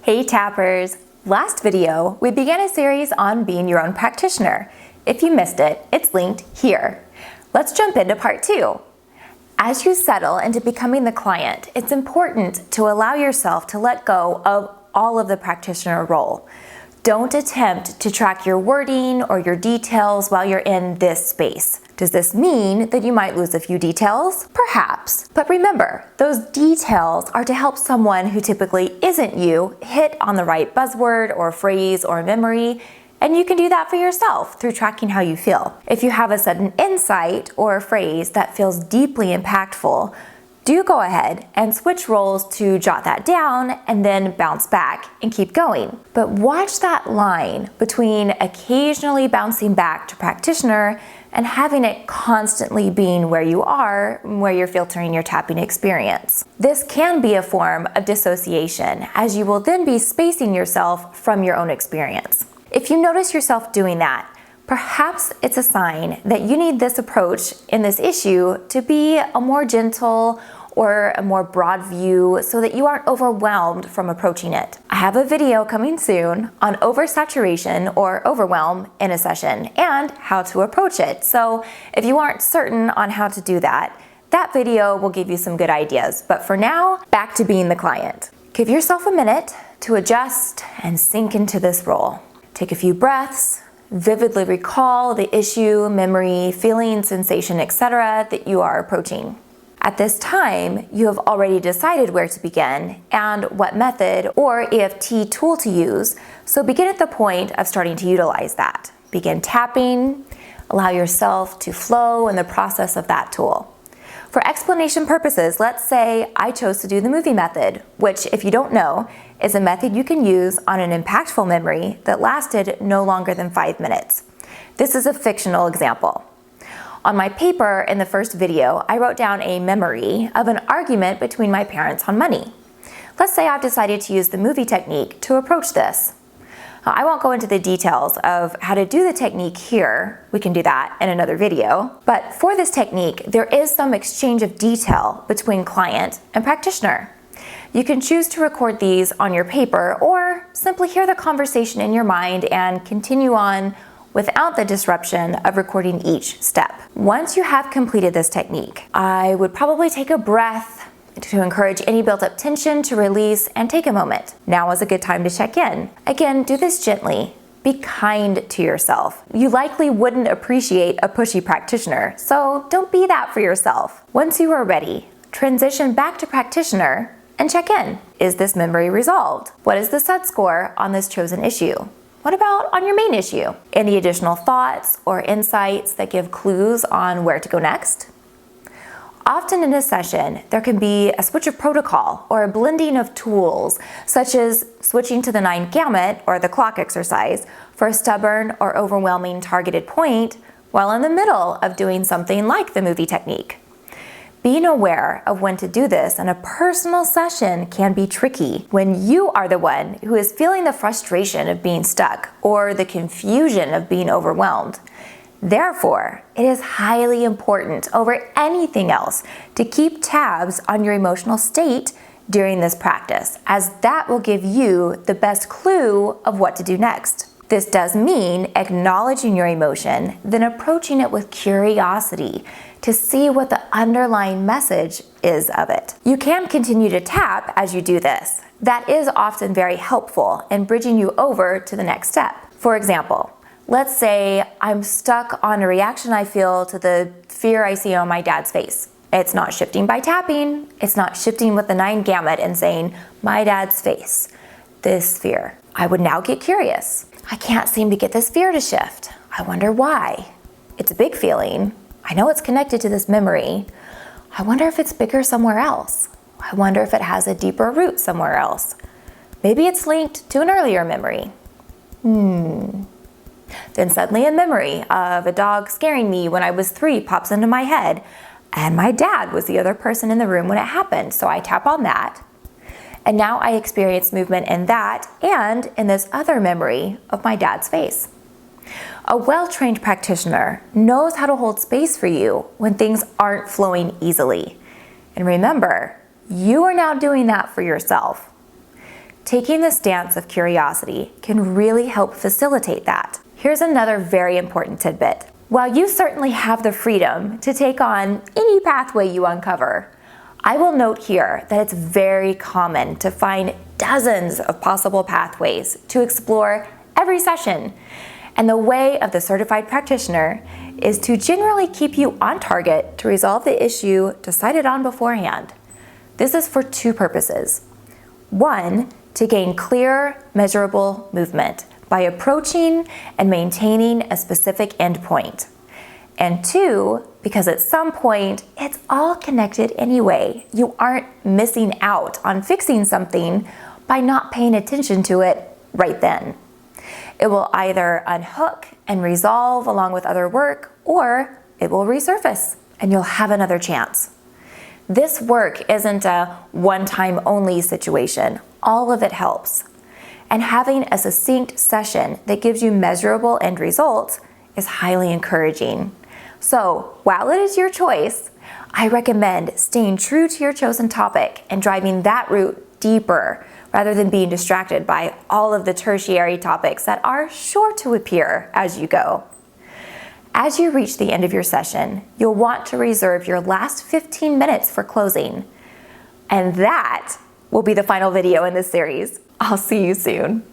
Hey tappers! Last video, we began a series on being your own practitioner. If you missed it, it's linked here. Let's jump into part 2. As you settle into becoming the client, it's important to allow yourself to let go of all of the practitioner role. Don't attempt to track your wording or your details while you're in this space. Does this mean that you might lose a few details? Perhaps. But remember, those details are to help someone who typically isn't you hit on the right buzzword or phrase or memory, and you can do that for yourself through tracking how you feel. If you have a sudden insight or a phrase that feels deeply impactful, do go ahead and switch roles to jot that down and then bounce back and keep going. But watch that line between occasionally bouncing back to practitioner and having it constantly being where you are, where you're filtering your tapping experience. This can be a form of dissociation, as you will then be spacing yourself from your own experience. If you notice yourself doing that, perhaps it's a sign that you need this approach in this issue to be a more gentle or a more broad view so that you aren't overwhelmed from approaching it. I have a video coming soon on oversaturation or overwhelm in a session and how to approach it. So if you aren't certain on how to do that, that video will give you some good ideas. But for now, back to being the client. Give yourself a minute to adjust and sink into this role. Take a few breaths, vividly recall the issue, memory, feeling, sensation, etc. that you are approaching. At this time, you have already decided where to begin and what method or EFT tool to use, so begin at the point of starting to utilize that. Begin tapping, allow yourself to flow in the process of that tool. For explanation purposes, let's say I chose to do the movie method, which, if you don't know, is a method you can use on an impactful memory that lasted no longer than 5 minutes. This is a fictional example. On my paper in the first video, I wrote down a memory of an argument between my parents on money. Let's say I've decided to use the movie technique to approach this. I won't go into the details of how to do the technique here. We can do that in another video. But for this technique, there is some exchange of detail between client and practitioner. You can choose to record these on your paper or simply hear the conversation in your mind and continue on without the disruption of recording each step. Once you have completed this technique, I would probably take a breath to encourage any built-up tension to release and take a moment. Now is a good time to check in. Again, do this gently. Be kind to yourself. You likely wouldn't appreciate a pushy practitioner, so don't be that for yourself. Once you are ready, transition back to practitioner and check in. Is this memory resolved? What is the SUD score on this chosen issue? What about on your main issue? Any additional thoughts or insights that give clues on where to go next? Often in a session, there can be a switch of protocol or a blending of tools, such as switching to the 9 gamut or the clock exercise for a stubborn or overwhelming targeted point while in the middle of doing something like the movie technique. Being aware of when to do this in a personal session can be tricky when you are the one who is feeling the frustration of being stuck or the confusion of being overwhelmed. Therefore, it is highly important over anything else to keep tabs on your emotional state during this practice, as that will give you the best clue of what to do next. This does mean acknowledging your emotion, then approaching it with curiosity to see what the underlying message is of it. You can continue to tap as you do this. That is often very helpful in bridging you over to the next step. For example, let's say I'm stuck on a reaction I feel to the fear I see on my dad's face. It's not shifting by tapping, it's not shifting with the 9 gamut and saying, my dad's face, this fear. I would now get curious. I can't seem to get this fear to shift. I wonder why. It's a big feeling. I know it's connected to this memory. I wonder if it's bigger somewhere else. I wonder if it has a deeper root somewhere else. Maybe it's linked to an earlier memory. Then suddenly a memory of a dog scaring me when I was 3 pops into my head, and my dad was the other person in the room when it happened, so I tap on that. And now I experience movement in that and in this other memory of my dad's face. A well-trained practitioner knows how to hold space for you when things aren't flowing easily. And remember, you are now doing that for yourself. taking the stance of curiosity can really help facilitate that. Here's another very important tidbit. While you certainly have the freedom to take on any pathway you uncover, I will note here that it's very common to find dozens of possible pathways to explore every session. And the way of the certified practitioner is to generally keep you on target to resolve the issue decided on beforehand. This is for two purposes. One, to gain clear, measurable movement by approaching and maintaining a specific endpoint. And two, because at some point, it's all connected anyway. You aren't missing out on fixing something by not paying attention to it right then. It will either unhook and resolve along with other work, or it will resurface and you'll have another chance. This work isn't a one-time only situation. All of it helps. And having a succinct session that gives you measurable end results is highly encouraging. So while it is your choice, I recommend staying true to your chosen topic and driving that route deeper rather than being distracted by all of the tertiary topics that are sure to appear as you go. As you reach the end of your session, you'll want to reserve your last 15 minutes for closing. And that will be the final video in this series. I'll see you soon.